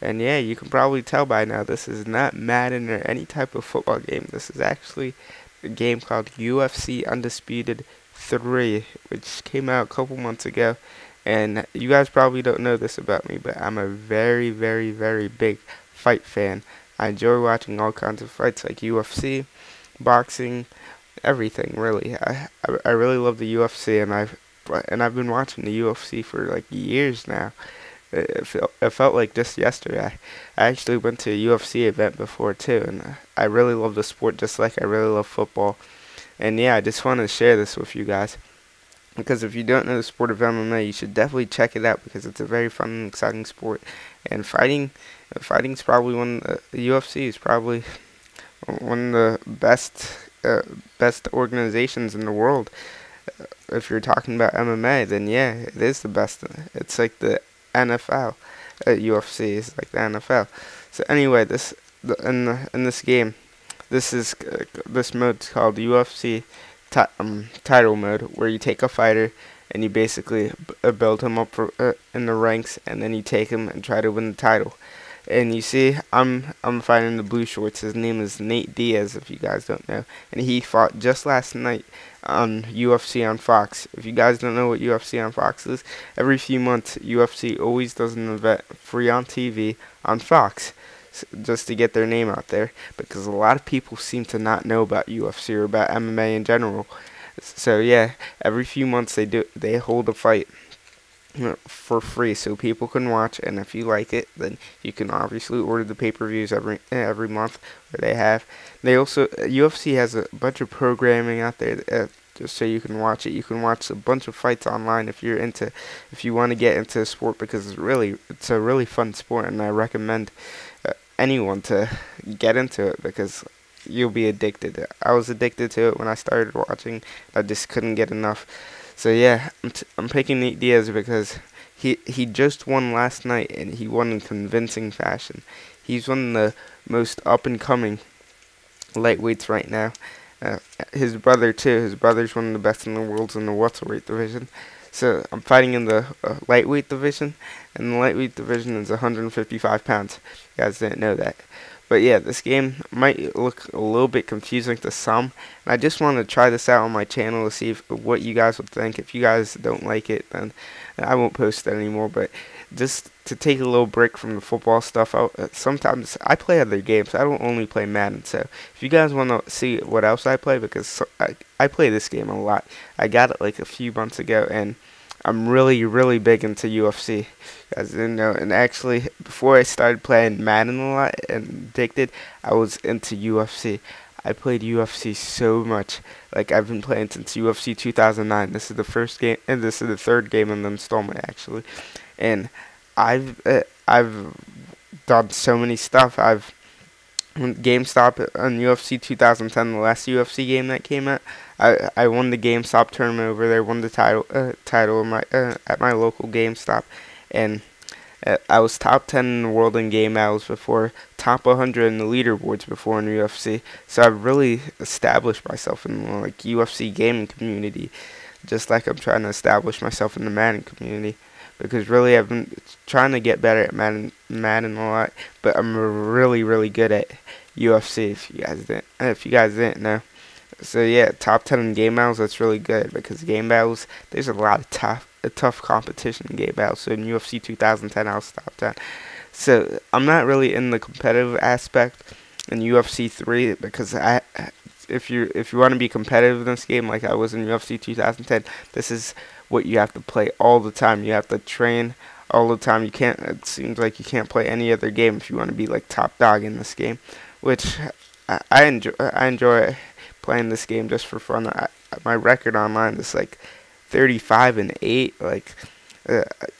And yeah, you can probably tell by now this is not Madden or any type of football game. This is actually a game called UFC Undisputed 3, which came out a couple months ago. And you guys probably don't know this about me, but I'm a very, very, very big fight fan. I enjoy watching all kinds of fights like UFC, boxing, everything really. I really love the UFC, and I've been watching the UFC for like years now. It felt like just yesterday. I actually went to a UFC event before too, and I really love the sport just like I really love football. And yeah, I just want to share this with you guys because if you don't know the sport of MMA, you should definitely check it out because it's a very fun and exciting sport. And fighting's probably the UFC is probably one of the best organizations in the world. If you're talking about MMA, then yeah, it is the best. It's like the NFL. UFC is like the NFL. So anyway, in this game, this mode's called UFC title mode, where you take a fighter and you basically build him up in the ranks, and then you take him and try to win the title. And you see, I'm fighting the blue shorts. His name is Nate Diaz, if you guys don't know, and he fought just last night on UFC on Fox. If you guys don't know what UFC on Fox is, every few months UFC always does an event free on TV on Fox, just to get their name out there, because a lot of people seem to not know about UFC or about MMA in general. So yeah, every few months they hold a fight for free so people can watch, and if you like it, then you can obviously order the pay-per-views every month that they have. They also UFC has a bunch of programming out there just so you can watch it. You can watch a bunch of fights online if you want to get into a sport, because it's a really fun sport, and I recommend anyone to get into it because you'll be addicted. I was addicted to it when I started watching. I just couldn't get enough. So yeah, I'm picking Nate Diaz because he just won last night, and he won in convincing fashion. He's one of the most up and coming lightweights right now. His brother too. His brother's one of the best in the world in the welterweight division. So I'm fighting in the lightweight division, and the lightweight division is 155 pounds. You guys didn't know that. But yeah, this game might look a little bit confusing to some, and I just want to try this out on my channel to see what you guys would think. If you guys don't like it, then I won't post it anymore. But just to take a little break from the football stuff, sometimes I play other games. I don't only play Madden. So if you guys want to see what else I play, because I play this game a lot. I got it like a few months ago, and I'm really, really big into UFC. You guys didn't know. And actually, before I started playing Madden a lot and addicted, I was into UFC. I played UFC so much. Like, I've been playing since UFC 2009. This is the first game, and this is the third game in the installment, actually. And I've done so many stuff. GameStop on UFC 2010, the last UFC game that came out. I won the GameStop tournament over there. Won the title in at my local GameStop, and I was top 10 in the world in game battles before, top 100 in the leaderboards before in UFC. So I've really established myself in the UFC gaming community, just like I'm trying to establish myself in the Madden community. Because really, I've been trying to get better at Madden a lot, but I'm really, really good at UFC. If you guys didn't know, so yeah, top 10 in game battles. That's really good because game battles, there's a lot of tough competition in game battles. So in UFC 2010, I was top 10. So I'm not really in the competitive aspect in UFC 3 because if you want to be competitive in this game like I was in UFC 2010, this is what you have to play all the time. You have to train all the time. It seems like you can't play any other game if you want to be like top dog in this game, which I enjoy playing this game just for fun. My record online is like 35-8. Like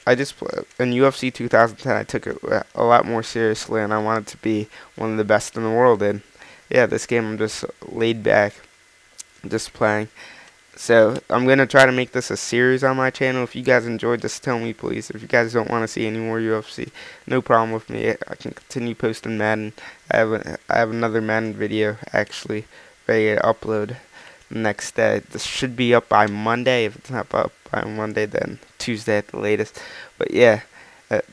I just in UFC 2010, I took it a lot more seriously, and I wanted to be one of the best in the world. And yeah, this game I'm just laid back, just playing. So I'm going to try to make this a series on my channel. If you guys enjoyed, just tell me, please. If you guys don't want to see any more UFC, no problem with me. I can continue posting Madden. I have another Madden video, actually, ready to upload next day. This should be up by Monday. If it's not up by Monday, then Tuesday at the latest. But yeah,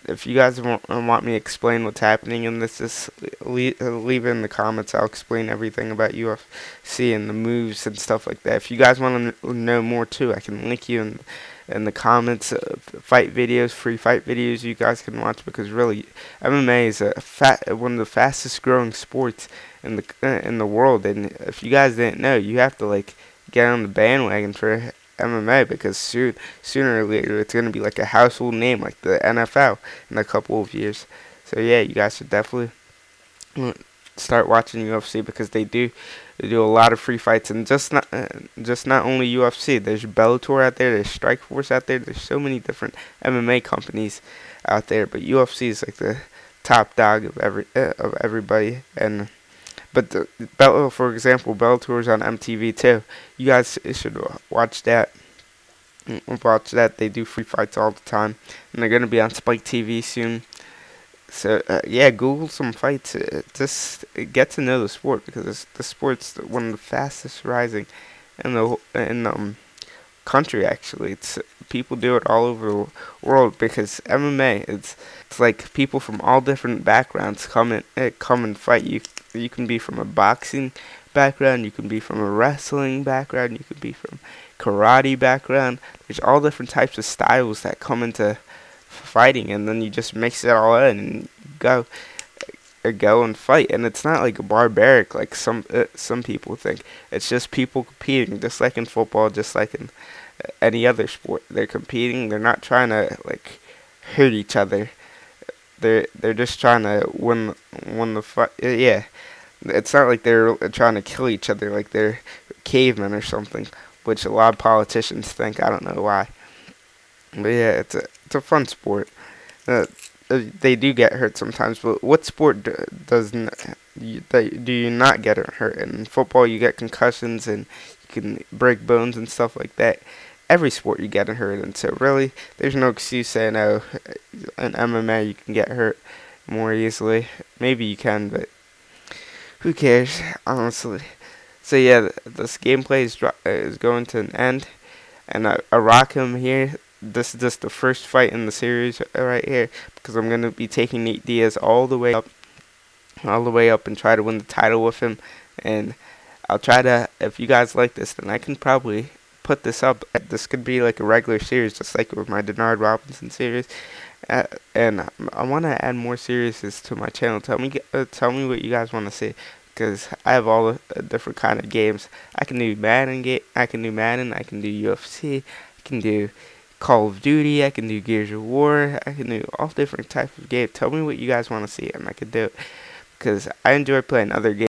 If you guys want me to explain what's happening in this, just leave it in the comments. I'll explain everything about UFC and the moves and stuff like that. If you guys want to know more too, I can link you in the comments. Fight videos, free fight videos you guys can watch, because really MMA is one of the fastest growing sports in the world. And if you guys didn't know, you have to like get on the bandwagon for MMA, because sooner or later it's going to be like a household name like the NFL in a couple of years. So yeah, you guys should definitely start watching UFC, because they do a lot of free fights, and just not only UFC. There's Bellator out there, there's Strikeforce out there, there's so many different MMA companies out there, but UFC is like the top dog of everybody. And but for example, Bellator is on MTV too. You guys should watch that. They do free fights all the time, and they're gonna be on Spike TV soon. So yeah, Google some fights. Just get to know the sport, because the sport's one of the fastest rising in the country. Actually, it's people do it all over the world, because MMA, it's like people from all different backgrounds come and fight. You can be from a boxing background, you can be from a wrestling background, you could be from karate background. There's all different types of styles that come into fighting, and then you just mix it all in and go and fight. And it's not like barbaric like some people think. It's just people competing, just like in football, just like in any other sport. They're competing. They're not trying to like hurt each other. They're just trying to win the fight. Yeah, it's not like they're trying to kill each other like they're cavemen or something, which a lot of politicians think. I don't know why. But yeah, it's a fun sport. They do get hurt sometimes, but what sport do you not get hurt? In football, you get concussions and you can break bones and stuff like that. Every sport you get hurt in, so really, there's no excuse saying, oh, in MMA you can get hurt more easily. Maybe you can, but who cares, honestly. So yeah, this gameplay is going to an end, and I rock him here. This is just the first fight in the series right here, because I'm going to be taking Nate Diaz all the way up and try to win the title with him. And I'll try to, if you guys like this, then I can probably put this up. This could be like a regular series, just like with my Denard Robinson series. And I want to add more series to my channel. Tell me what you guys want to see, because I have all the different kind of games. I can do Madden, I can do UFC, I can do Call of Duty, I can do Gears of War, I can do all different types of games. Tell me what you guys want to see, and I can do it, because I enjoy playing other games.